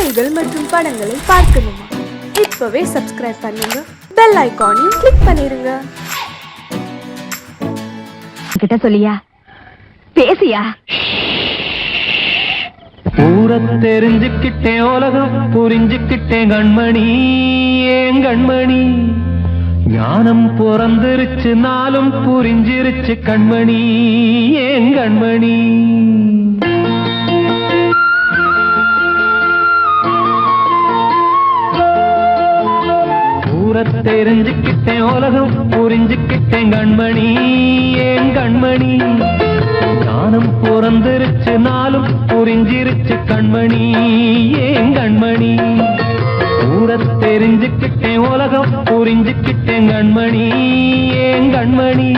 செய்திகள் மற்றும் படங்களை பார்க்கணுமா? இப்பவே சப்ஸ்கிரைப் பண்ணுங்க, பெல் ஐகானையும் கிளிக் பண்ணிருங்க. கிட்ட சொல்லியா பேசியா? ஊர தெரிஞ்சுக்கிட்டேன், உலகம் புரிஞ்சுக்கிட்டேன் கண்மணி, ஏன் கண்மணி. ஞானம் பிறந்திருச்சு, நாளும் புரிஞ்சிருச்சு கண்மணி, ஏன் கண்மணி. ஊர தெரிஞ்சுக்கிட்டேன், உலகம் புரிஞ்சுக்கிட்டேன் கண்மணி, ஏன் கண்மணி. ஞானம் பிறந்திருச்சு, நாளும் புரிஞ்சிருச்சு கண்மணி, ஏன் கண்மணி. ஊர தெரிஞ்சுக்கிட்டேன், உலகம் புரிஞ்சுக்கிட்டேன் கண்மணி, ஏன் கண்மணி.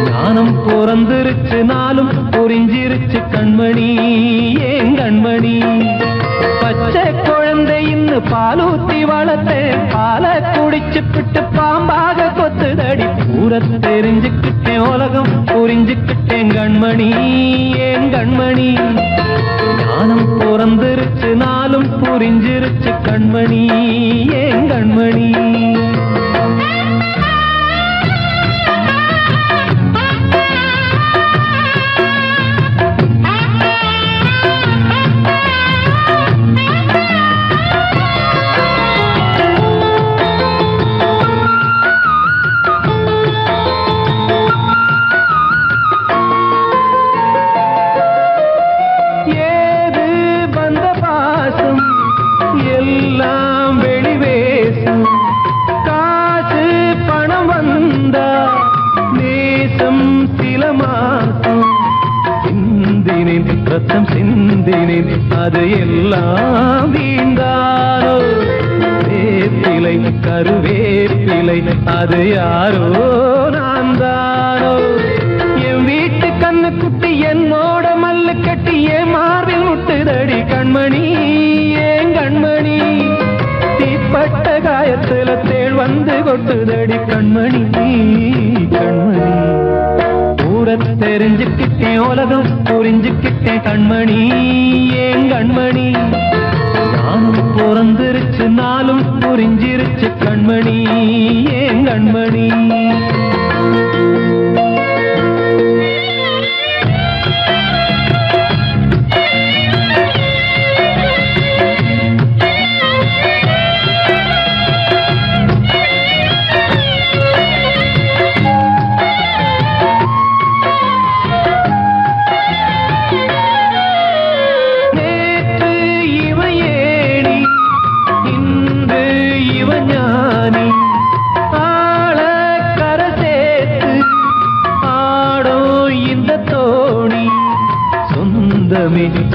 ஞானம் பிறந்திருச்சு, நாளும் புரிஞ்சிருச்சு கண்மணி, ஏன் கண்மணி. பச்சை குழந்தை இன்னும் பாலூத்தி வளர்த்தேன், பாலை குடிச்சு பிட்டு பாம்பாக கொத்துதடி. ஊர தெரிஞ்சுக்கிட்டேன், உலகம் புரிஞ்சுக்கிட்டேன் கண்மணி, ஏன் கண்மணி. ஞானம் பிறந்திருச்சு, நாளும் புரிஞ்சிருச்சு கண்மணி, ஏன் கண்மணி. ரத்தம் சிந்தினேன், அது எல்லாம் வீண்டாரோ. வேப்பிலை கருவேப்பிலை, அது யாரோ நான் தானோ. என் வீட்டு கண்ணு குட்டி என்னோட மல்லு கட்டி என் மார்பில் முட்டுதடி கண்மணி, ஏன் கண்மணி. தீப்பட்ட காயத்துல தேள் வந்து கொட்டுதடி கண்மணி, கண்மணி. ஊர தெரிஞ்சுக்கிட்டேன், உலகம் புரிஞ்சுக்கிட்டேன் கண்மணி, ஏன் கண்மணி. ஞானம் பிறந்திருச்சு, நாளும் புரிஞ்சிருச்சு கண்மணி, ஏன் கண்மணி.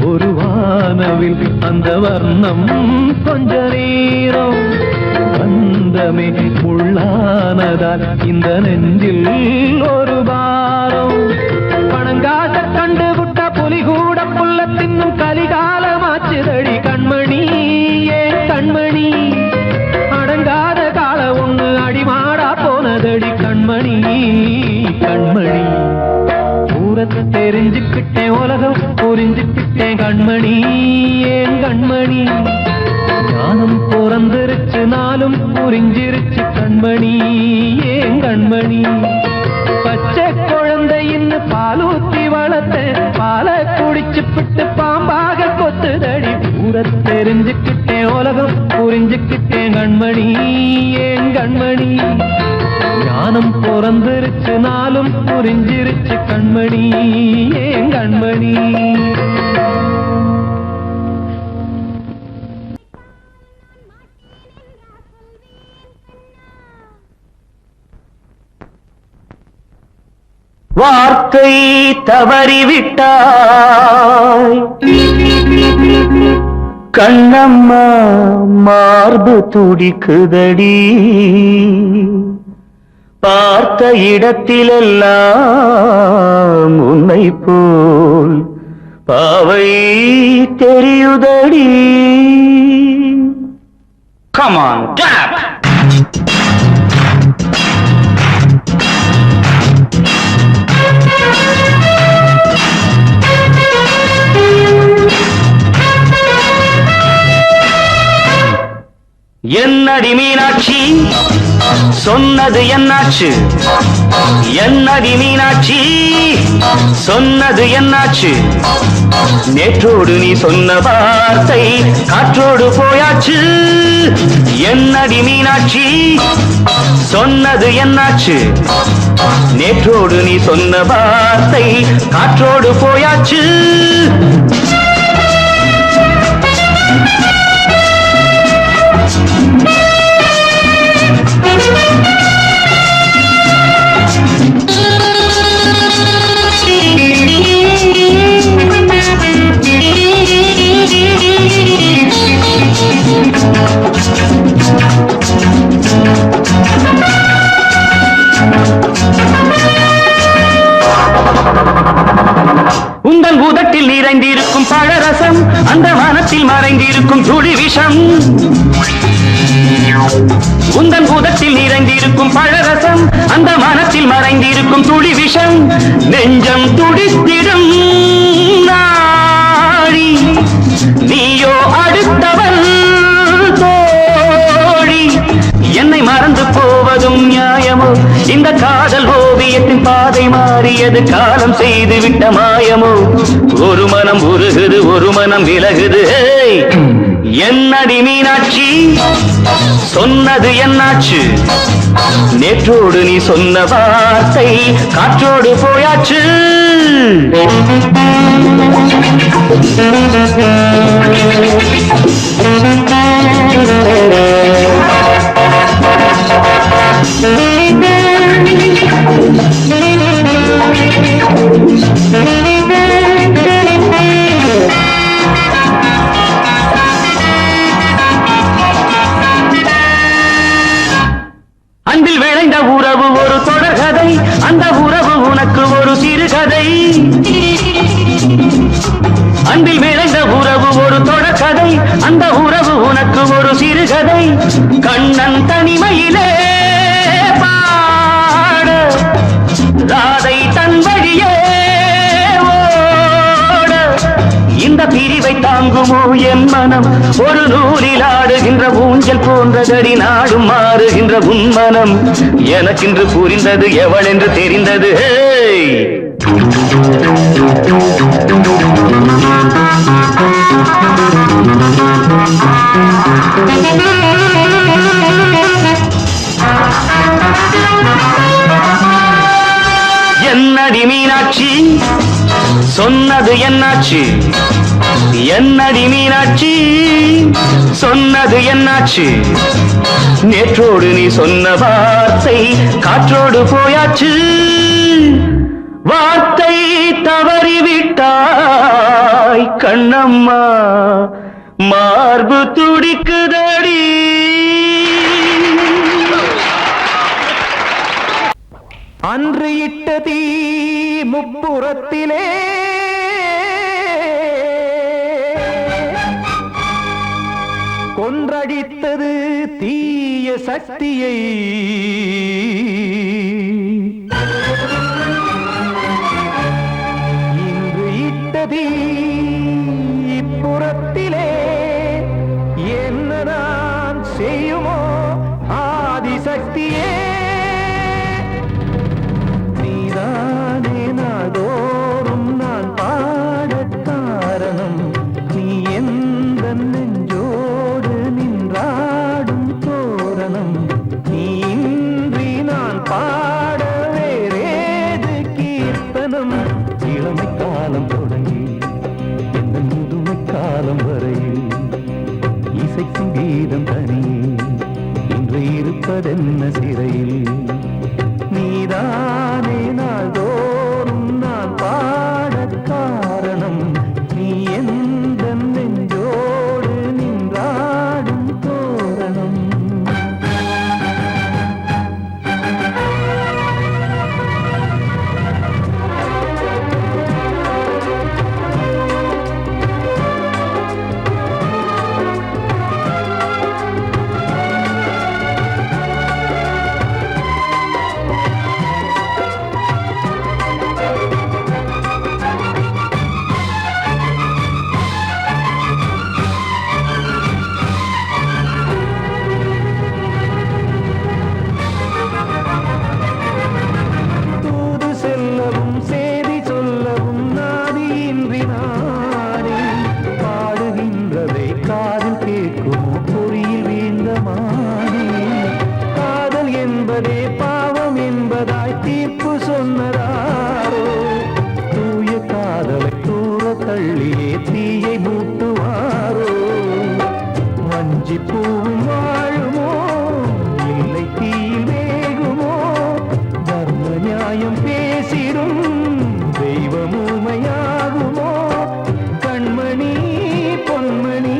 ஒரு வானவில் அந்த வர்ணம் கொஞ்ச நேரம் வந்தமே உள்ளானதால் இந்த நெஞ்சில் ஒரு பாரம். பணங்காச கண்டு விட்ட புலி கூட புல்ல தின்னும் கலிகாலமாச்சுதடி கண்மணி, ஏன் கண்மணி. அடங்காத கால ஒண்ணு அடிமாடா போனதடி கண்மணி, கண்மணி. தெரிஞ்சுக்கிட்டேன், உலகம் புரிஞ்சுக்கிட்டேன் கண்மணி, ஏன் கண்மணி. ஞானம் பிறந்திருச்சு, நாளும் புரிஞ்சிருச்சு கண்மணி, ஏன் கண்மணி. பச்சை குழந்தை இன்னும் பாலூத்தி வளர்த்தேன், பாலை குடிச்சு பிட்டு பாம்பாக கொத்துதடி. ஊர தெரிஞ்சுக்கிட்டேன், உலகம் புரிஞ்சுக்கிட்டேன் கண்மணி, ஏன் கண்மணி. ஞானம் பிறந்திருச்சு, நாளும் புரிஞ்சிருச்சு கண்மணி, ஏன் கண்மணி. வார்த்தை தவறிவிட்டாய் கண்ணம்மா, மார்பு துடிக்குதடி. பார்த்த இடத்திலெல்லாம் உன்னை போல் பாவை தெரியுதடி. Come on, tap! என்னடி மீனாட்சி சொன்னது என்னாச்சு? என்னடி மீனாட்சி சொன்னது என்னாச்சு? நேற்றோடு நீ சொன்ன வார்த்தை காற்றோடு போயாச்சு. என்னடி மீனாட்சி சொன்னது என்னாச்சு? நேற்றோடு நீ சொன்ன வார்த்தை காற்றோடு போயாச்சு. உந்தன் உதட்டில் நிறைந்திருக்கும் பழரசம் அந்த மனத்தில் மறைந்திருக்கும் துளி விஷம். உந்தன் உதட்டில் நிறைந்திருக்கும் பழரசம் அந்த மனத்தில் மறைந்திருக்கும் துளி விஷம். நெஞ்சம் துடித்திடும் நாடி நீயோ அடுத்தவள் தோழி. என்னை மறந்து போவதும் நியாயமோ? இந்த காதல் ஓவியத்தின் பாதை மாறியது காலம் செய்து விட்ட மாயமோ? ஒரு மனம் உருகுது ஒரு மனம் விலகுது. என்னடி மீனாட்சி சொன்னது என்னாச்சு? நேற்றோடு நீ சொன்ன வார்த்தை காற்றோடு போயாச்சு. அன்பில் விளைந்த உறவு ஒரு தொடர்கதை, அந்த உறவு உனக்கு ஒரு சிறுகதை. அன்பில் விளைந்த உறவு ஒரு தொடர்கதை, அந்த உறவு உனக்கு ஒரு சிறுகதை. கண்ணன் தனிமையிலே பாட ராதை தன் வழியே ஓட. இந்த பிரிவை தாங்குமோ என் மனம்? ஒரு நூலில் ஆடுகின்ற ஊஞ்சல் போன்றதடி நாடும் மாறுகின்ற உன்மனம். எனக்கென்று புரிந்தது எவள் என்று தெரிந்தது. என்னடி மீனாட்சி சொன்னது என்னாச்சு? என்னடி மீனாட்சி சொன்னது என்னாச்சு? நேற்றோடு நீ சொன்ன வார்த்தை காற்றோடு போயாச்சு. வார்த்தை தவறிவிட்டாய் கண்ணம்மா, மார்பு துடிக்குதடி. அன்று இட்ட தீ முப்புறத்திலே கொன்றடித்தது தீய சக்தியை. இன்று இட்ட தீ இப்புறத்திலே என்ன நான் செய்யுமோ ஆதிசக்தியே. நீதானே நாள்தோறும் நான் பாடக் காரணம். நீ எந்த நெஞ்சோடு நின்றாடும் தோரணம். நீ இன்றி நான் பாட வேறேது கீர்த்தனம். இளமை காலம் தொடங்கி எந்த முதுமை காலம் வரையில் இசைக்கும் கீதம் தனியே இன்று இருப்பதென்ன சிறையில். நீதானே நாள்தோறும் நான் பாடக் காரணம். நீ எந்த நெஞ்சோடு நின்றாடும் தோரணம். வஞ்சி பூவும் வாழுமோ இல்லை தீயில் வேகுமோ தர்ம நியாயம் பேசிடும் தெய்வம் ஊமையாகுமோ கண்மணி பொன்மணி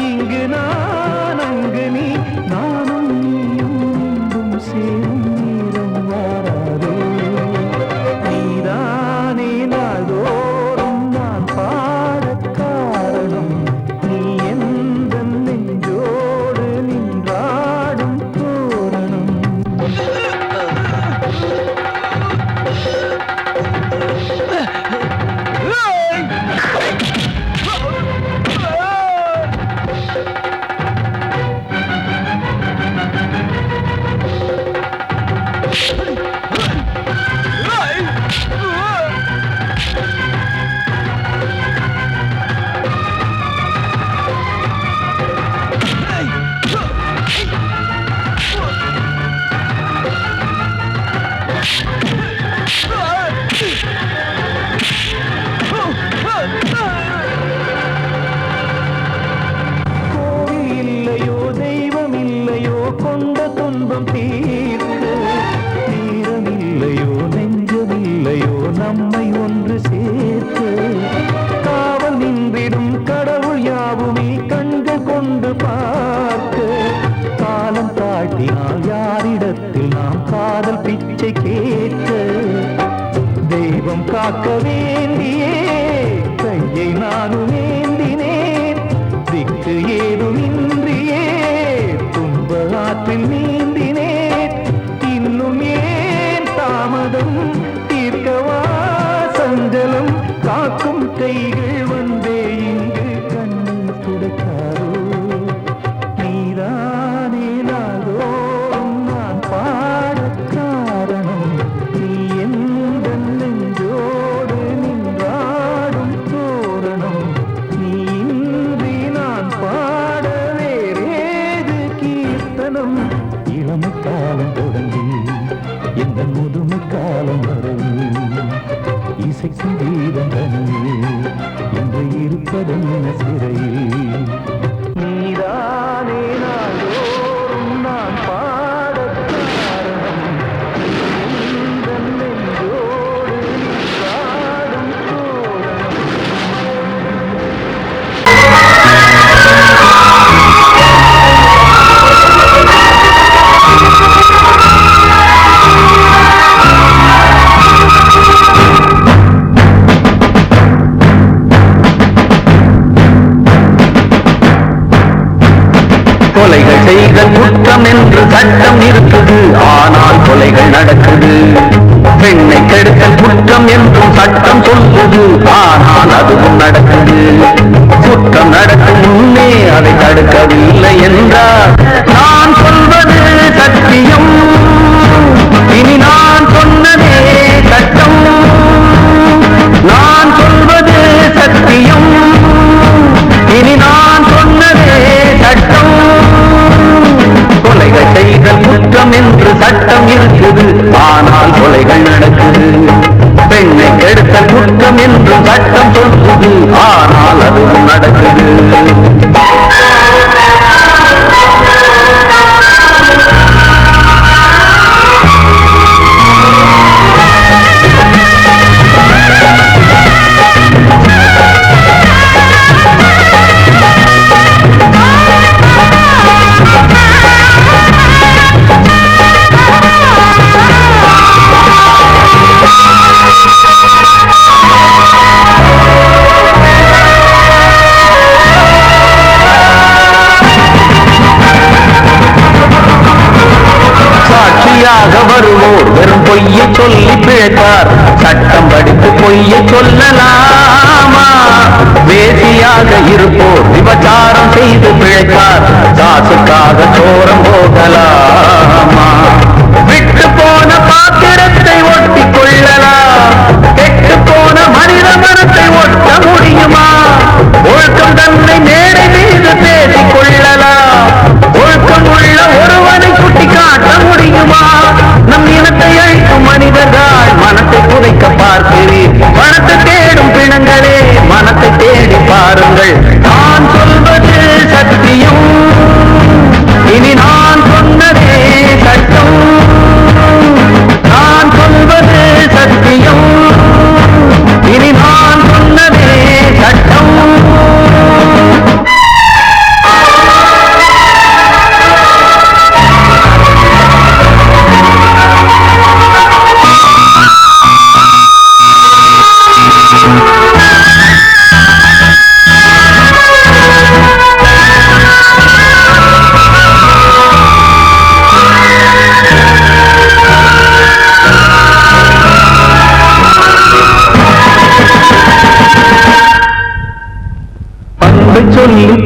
இங்கு நான் அங்கு நீ நானும் நீயும் மீண்டும் சேரும் நேரம் வாராதோ நீதானே நாள்தோறும் நான் பாடக் காரணம் நீ எந்த நெஞ்சோடு நின்றாடும் தோரணம் கோவில் இல்லையோ தெய்வம் இல்லையோ கொண்ட துன்பம் தீர்க்க தீரம் இல்லையோ நெஞ்சம் இல்லையோ நம்மை ஒன்று சேர்க்க காவல் நின்றிடும் கடவுள் யாவுமே கண்கள் கொண்டு பார்க்க காலம் தாட்டினால் யாரிடத்தில் நாம் காதல் பிச்சை கேட்க தெய்வம் காக்க வேண்டியே கையை நானும் ஏந்தினேன் திக்கு ஏதுமின்றியே துன்ப ஆற்றில் நீந்தினேன் இன்னும் ஏன் தாமதம் தீர்க்கவா சஞ்சலம் காக்கும் கைகள் வந்தே இங்கு கண்ணீர் துடைக்காரோ நீதானே நாள்தோறும் நான் பாடக் காரணம் நீ எந்த நெஞ்சோடு நின்றாடும் தோரணம் நீ இன்றி நான் பாட வேறேது கீர்த்தனம் இளமை காலம் தொடங்கி எந்த முதுமை காலம் வரை இசைக்கும் கீதம் தனியே என்று இருப்பதென்ன சிறையில் நீதானே நாள்தோறும் நான் பாடக் காரணம் இந்த நெஞ்சோடு நின்றாடும் தோரணம் கொலைகள் செய்தல் குற்றம் என்று சட்டம் இருக்குது, ஆனால் கொலைகள் நடக்குது. பெண்ணை கெடுத்தல் குற்றம் என்றும் சட்டம் சொல்லுது, ஆனால் அதுவும் நடக்குது. குற்றம் நடக்கும் முன்னே அதை தடுக்கவில்லை என்றால் நான் சொல்வது சத்தியம், இனி நான் சொன்னதே சட்டம். நான் சொல்வது சத்தியம், இனி நான் சொன்னதே சட்டம். கொலைகள் செய்தல் குற்றம் என்று சட்டம் இருக்குது, ஆனால் கொலைகள் நடக்குது. பெண்ணை கெடுத்தல் குற்றம் என்று சட்டம் சொல்லுது, ஆனால் அதுவும் நடக்குது. வருவோர் வெறும் பொய்யை சொல்லி பிழைப்பார், சட்டம் படித்து பொய்யை சொல்லலாமா? வேசியாக இருப்போர் விபச்சாரம் செய்து பிழைப்பார், காசுக்காக சோரம் போகலாமா? விட்டு போன பாத்திரத்தை ஒட்டி கொள்ளலாம், கெட்டு போன மனித மனத்தை ஒட்ட முடியுமா? ஒழுக்கம் தன்னை மேடை மீது பேசிக் கொள்ளலாம், ஒழுக்கம் உள்ள ஒருவனை குட்டி காட்ட முடியுமா? நம் இனத்தை அழிக்கும் மனிதர்கள் மனத்தை புதைக்க பார்க்கிறீர், பணத்தை தேடும் பிணங்களே மனத்தை தேடி பாருங்கள். நான் சொல்வது சத்தியம்,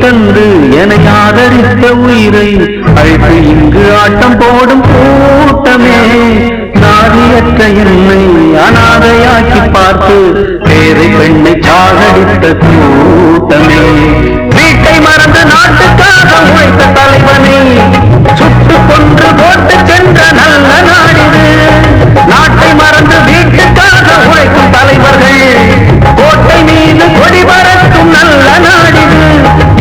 தந்து என ஆதரித்த உயிரை அழைத்து இங்கு ஆட்டம் போடும் கூட்டமே, நாதியற்ற என்னை அனாதையாக்கி பார்த்து பேரை பெண்ணை சாகடித்த கூட்டமே, வீட்டை மறந்து நாட்டுக்காக உழைத்த தலைவனை சுட்டு கொன்று போட்டு சென்ற நல்ல நாடிது, நாட்டை மறந்து வீட்டுக்காக உழைக்கும் தலைவர்கள் கோட்டை மீது கொடி பறக்கும் நல்ல நாடிது,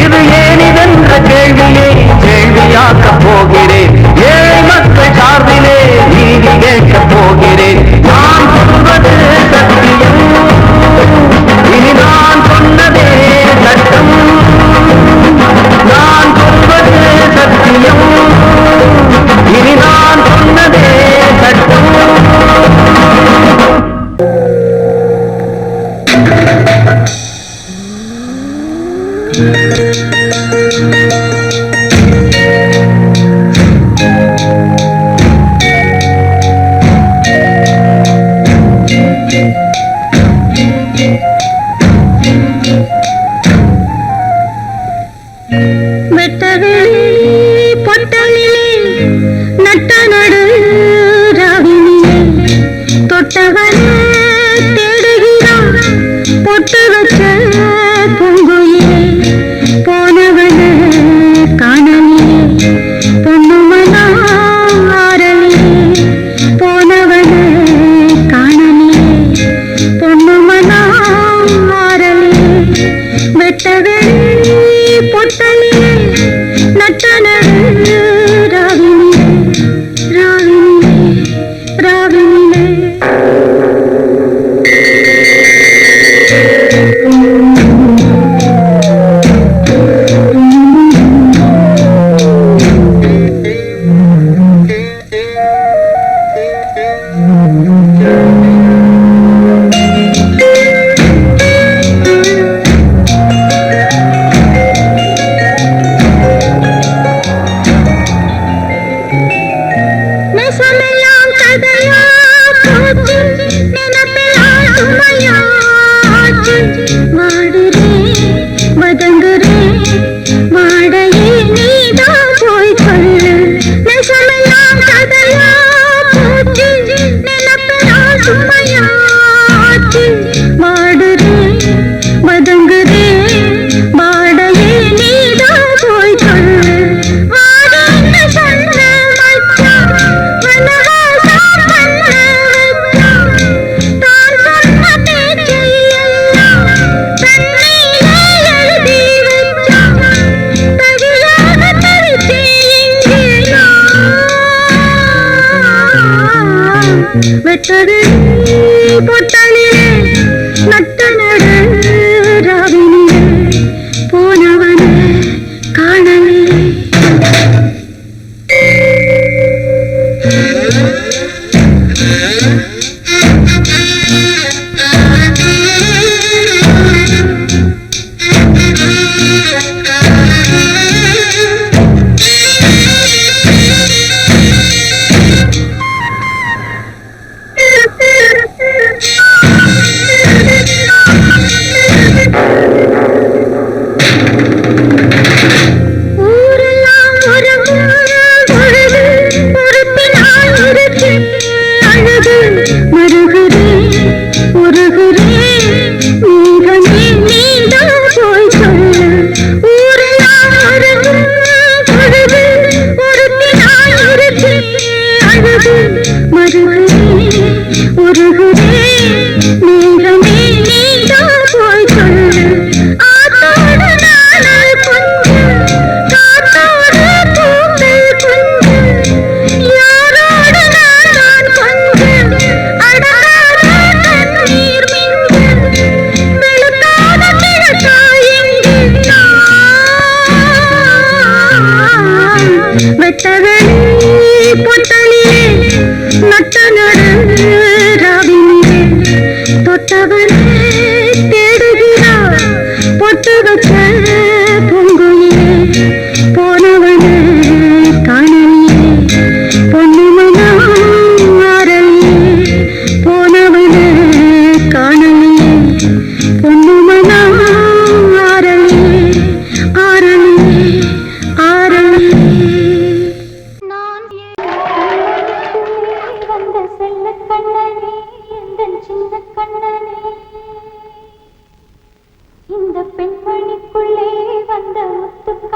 இது ஏனிதென்ற கேள்வியை கேள்வியாக்கப் போகிறேன், ஏழை மக்கள் சார்பிலே நீதி கேட்கப் போகிறேன், நான் சொல்வது சத்தியம், இனி நான் சொன்னதே சட்டம், நான் சொல்வது சத்தியம், இனி நான் சொன்னதே சட்டம். வெட்டது பொட்டலிலே நட்ட நடு ராவினிலே போனவனே காணலே.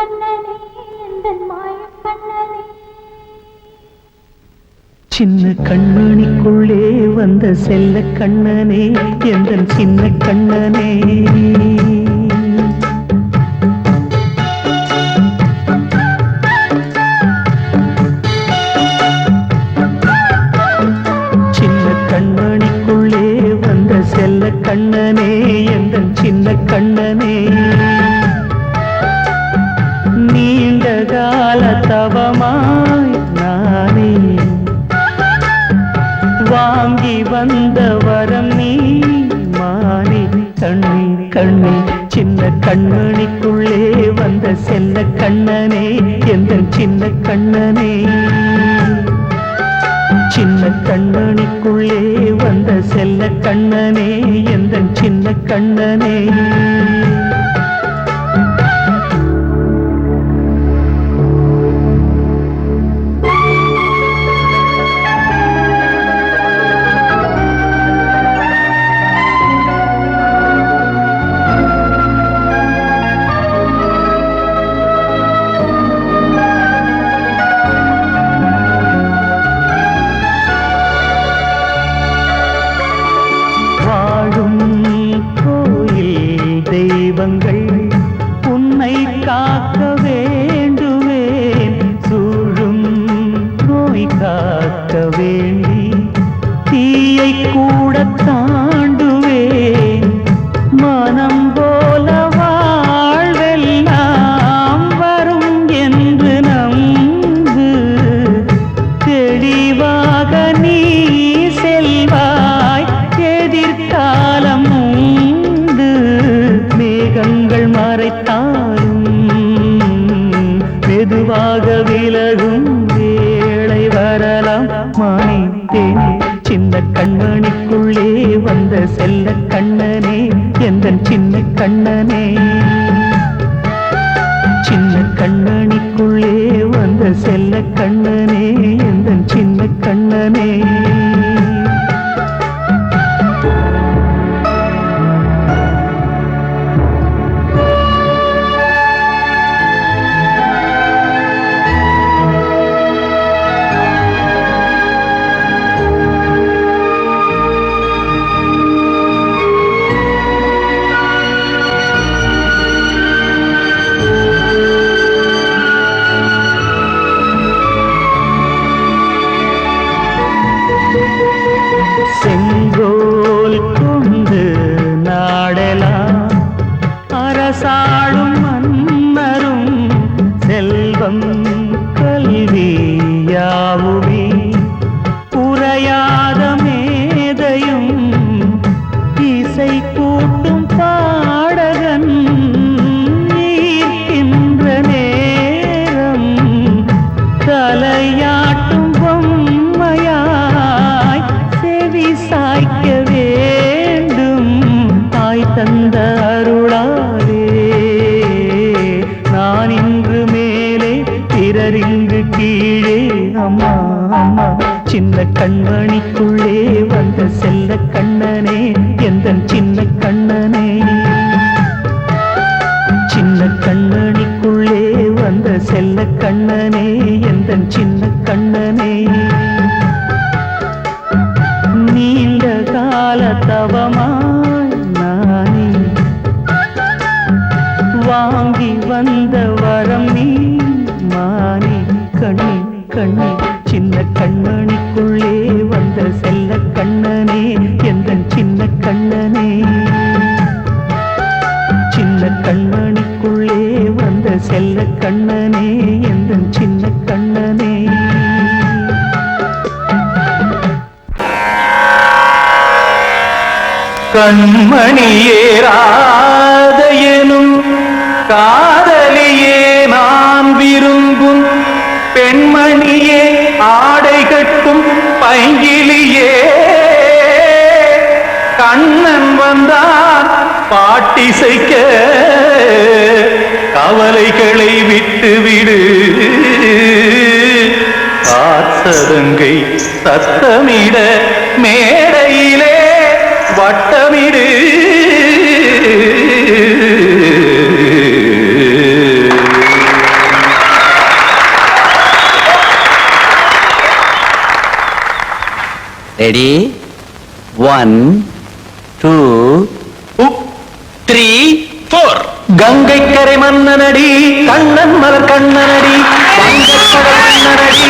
கண்ணனே எந்தன் மாய கண்ணனே சின்ன கண்மணிக்குள்ளே வந்த செல்ல கண்ணனே எந்தன் சின்ன கண்ணனே சின்ன கண்மணிக்குள்ளே வந்த செல்ல கண்ணனே எந்தன் சின்ன கண்ணனே நீண்ட கால தவமாய் நானே வாங்கி வந்த வரம் நீ மானே கண்ணே கண்ணே சின்ன கண்மணிக்குள்ளே வந்த செல்ல கண்ணனே எந்தன் சின்ன கண்ணனே சின்ன கண்மணிக்குள்ளே வந்த செல்ல கண்ணனே எந்தன் சின்ன கண்ணனே உன்னை காக்க வேண்டுவேன் சூழும் நோய் காக்க வேண்டி தீயை கூட தாண்டுவேன் மனம் போல வாழ்வெல்லாம் வரும் என்று நம்பு தெளிவாக நீ செல்வாய் எதிர்காலம் மேகங்கள் மறைத்தாலும் மெதுவாக விலகும் வேளை வரலாம் மானே தேனே சின்ன கண்மணிக்குள்ளே வந்த செல்ல கண்ணனே எந்தன் சின்ன கண்ணனே சின்ன கண்மணிக்குள்ளே வந்த செல்ல கண்ணனே எந்தன் சின்ன கண்ணனே செங்கோல் கொண்டு நாடலாம் அரசாளும் மன்னரும் செல்வம் கல்வி யாவுமே உரையாத மேதையும் இசை கூட்டும் பாடகன் ஈர்க்கின்ற நேரம் தலையாட்டும் பொம்மையாய் செவி சாய்க்க வேண்டும் தாய் தந்த அருளாலே நான் இன்று மேலே பிறரிங்கு கீழே அம்மா அம்மா சின்ன கண்மணிக்குள்ளே வந்த செல்ல கண்ணனே எந்தன் சின்ன கண்ணனே சின்ன கண்மணிக்குள்ளே வந்த செல்ல கண்ணனே எந்தன் சின்ன கண்ணனே நீண்ட கால தவமாய் நானே வாங்கி வந்த வரம் நீ மானே கண்ணே கண்ணே சின்ன கண்மணிக்குள்ளே வந்த செல்ல கண்ணனே எந்தன் சின்ன கண்ணனே சின்ன கண்மணிக்குள்ளே வந்த செல்ல கண்ணனே எந்தன் சின்ன கண்ணனே கண்மணியேராத எனும் காதலியே நான் விரும்பும் பெண்மணியே ஆடை கட்டும் பைங்கிலியே கண்ணன் வந்தான் பாட்டிசைக்க கவலைகளை விட்டுவிடு சதங்கை சத்தமிட மேடையிலே வட்டமிடு ரெடி 1 2 3 4 கங்கை கரை மன்னனடி கண்ணன் மலர் கண்ணனடி வங்கக்கடல் மன்னனடி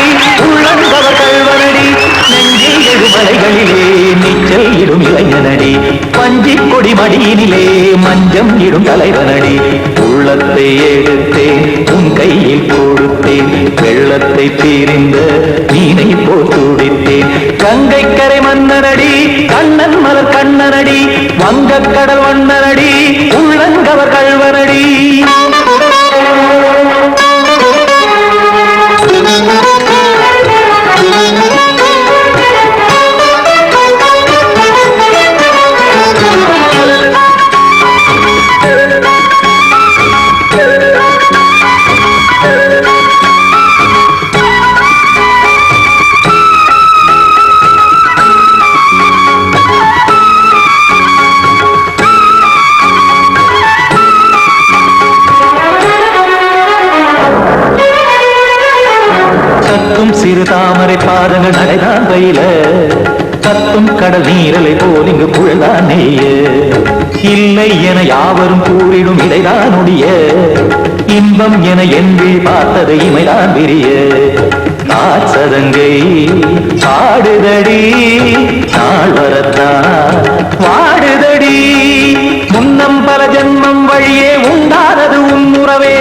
உள்ளங்கவர் கல்வனடி நெஞ்சில் எழுமலைகளிலே நீச்சல் இடும் இளைஞனடி பஞ்சிக் கொடி மடியினிலே மஞ்சம் இடும் தலைவனடி உள்ளத்தை எடுத்தேன் உன் கையில் கொடுத்தேன் வெள்ளத்தை தீரிந்த மீனை போல் துடித்தேன் கங்கை கரை மன்னனடி கண்ணன் மலர் கண்ணனடி வங்கக்கடல் வண்ணனடி உள்ளங்கவர் கல்வனடி சிறு தாமரை பாதங்கள் நடைதான் பயில கத்தும் கடல் நீரலை போல் இங்கு புழதான் நெய்ய இல்லை என யாவரும் கூறிடும் இடைதான் ஒடிய இன்பம் என என்று பார்த்தது இமைதான் விரிய நாச்சதங்கை பாடுதடி நாள் வரத்தான் வாடுதடி முன்னம் பல ஜென்மம் வழியே உண்டானது உன் உறவே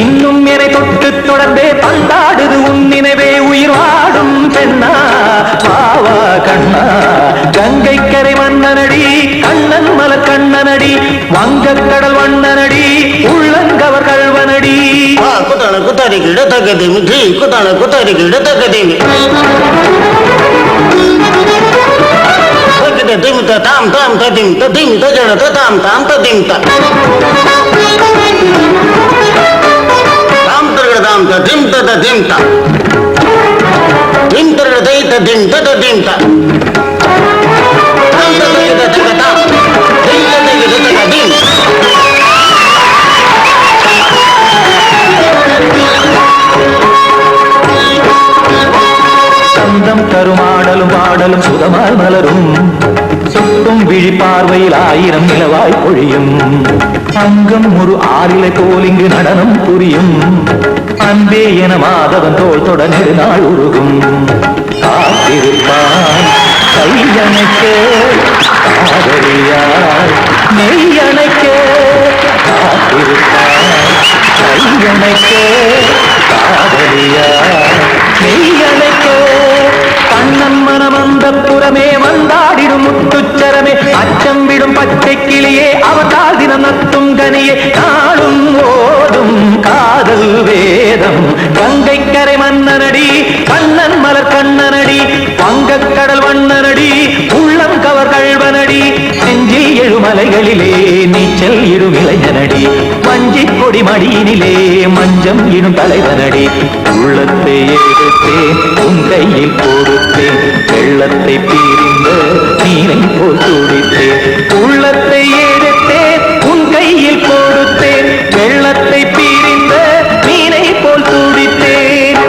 இன்னும் என்னை தொட்டு தொடர்ந்தே பந்தாடுது உன் நினைவே உயிர் வாடும் பெண்ணா பாவா கண்ணா கங்கை கரை மன்னனடி கண்ணன் மலர் கண்ணனடி வங்கக்கடல் வண்ணனடி உள்ளங்கவர் கல்வனடி குத்தான குத்தாரி கிட தக்கதேமி குத்தான குத்தாரி கிட தக்கதேமி திமித்த தாம் தாம் ததிம் ததிம் தஜன தாம் தாம் ததிம் தாம் தாம் ததிம் ததிம் தாம் திம் தர தை ததிம் ததிம் தாம் தாம் ததிம் ததிம் தாம் திம் ததிம் ததிம் சந்தம் தருமாடலும் பாடலும் சுதமால் மலரும் சுட்டும் விழி பார்வையில் ஆயிரம் நிலவாய் பொழியும் அங்கம் ஒரு ஆறிலை போல் இங்கு நடனம் புரியும் அன்பே என மாதவன் தோல் தொட நெடுநாள் உருகும் காத்திருப்பான் கையணைக்க காதலியாய் நெய்யணைக்க காத்திருப்பான் கையணைக்க காதலியாய் நெய்யணைக்க கண்ணன் மனமந்த புறமே வந்தாடிடும் முத்துச்சரமே அச்சம் விடும் பச்சை கிளியே அவதால் தினம் நத்தும் கனியே நாளும் ஓடும் காதல் வேதம் கங்கை கரை மன்னனடி கண்ணன் மலர் கண்ணனடி வங்கக்கடல் வண்ணனடி உள்ளம் கவர் கல்வனடி நெஞ்சில் எழுமலைகளிலே நீச்சல் இடும் இளைஞனடி வஞ்சிக் கொடி மடியினிலே மஞ்சம் இடும் தலைவனடி உள்ளத்தை எடுத்தேன் உன் கையில் கொடுத்தேன் வெள்ளத்தை பீரிந்த நீரை போல் துடித்தேன் உள்ளத்தை எடுத்தேன் உன் கையில் கொடுத்தேன் வெள்ளத்தை பீரிந்த நீரை போல் துடித்தேன்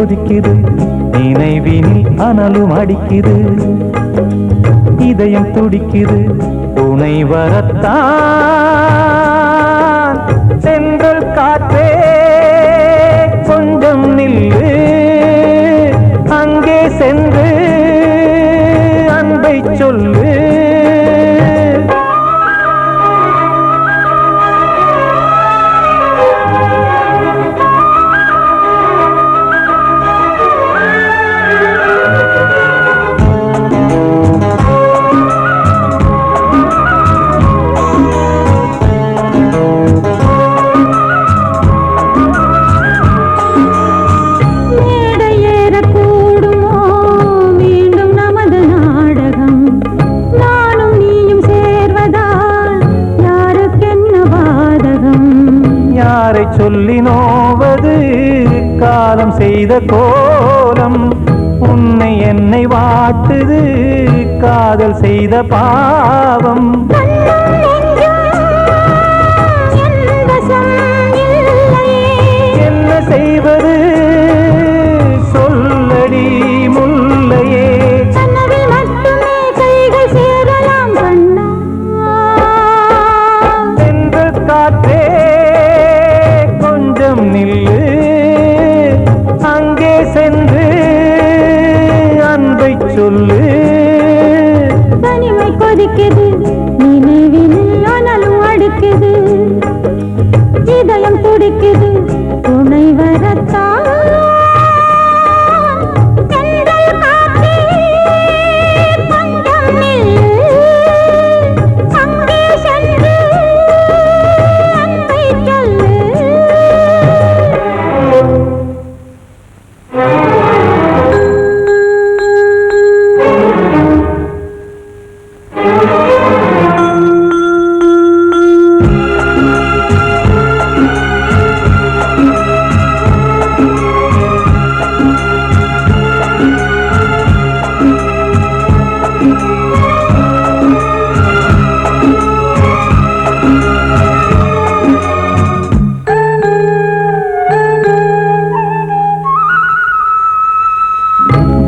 கொதிக்குது நினைவினில் அனலும் அடிக்குது இதயம் துடிக்குது துணை வரத்தான் சென்றல் காற்றே கொஞ்சம் நில்லு அங்கே சென்று அன்பை சொல்லு சொல்லி நோவது காலம் செய்த கோலம் உன்னை என்னை வாட்டுது காதல் செய்த பாவம் என்ன செய்வது சொல்லடி முல்லையே சென்ற காற்றே நில்லு அங்கே சென்று அன்பை சொல்லு தனிமை கொதிக்குது நினைவினில் அனலும் அடிக்குது இதயம் துடிக்குது துணை வரத்தான்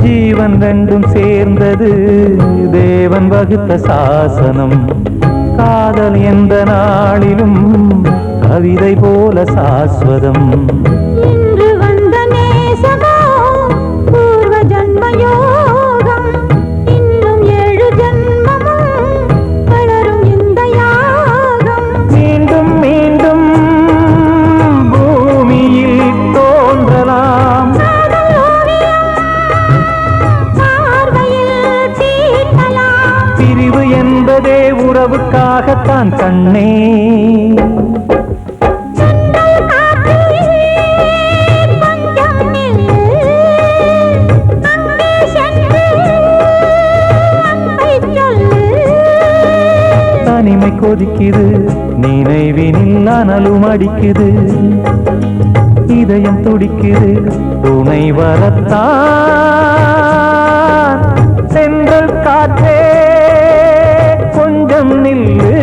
ஜீவன் ரெண்டும் சேர்ந்தது தேவன் வகுத்த சாசனம் காதல் எந்த நாளிலும் கவிதை போல சாஸ்வதம் இன்று வந்த நேசமோ பூர்வ ஜன்ம யோகம் இன்னும் 7 ஜன்மமும் வளரும் இந்த யாகம் மீண்டும் மீண்டும் பூமியில் தோன்றலாம் பிரிவு என்பதே உறவுக்காகத்தான் கண்ணே தனிமை கொதிக்குது நினைவினில் அனலும் அடிக்குது இதயம் துடிக்குது துணை வரத்தான் சென்றல் காற்றே கொஞ்சம் நில்லு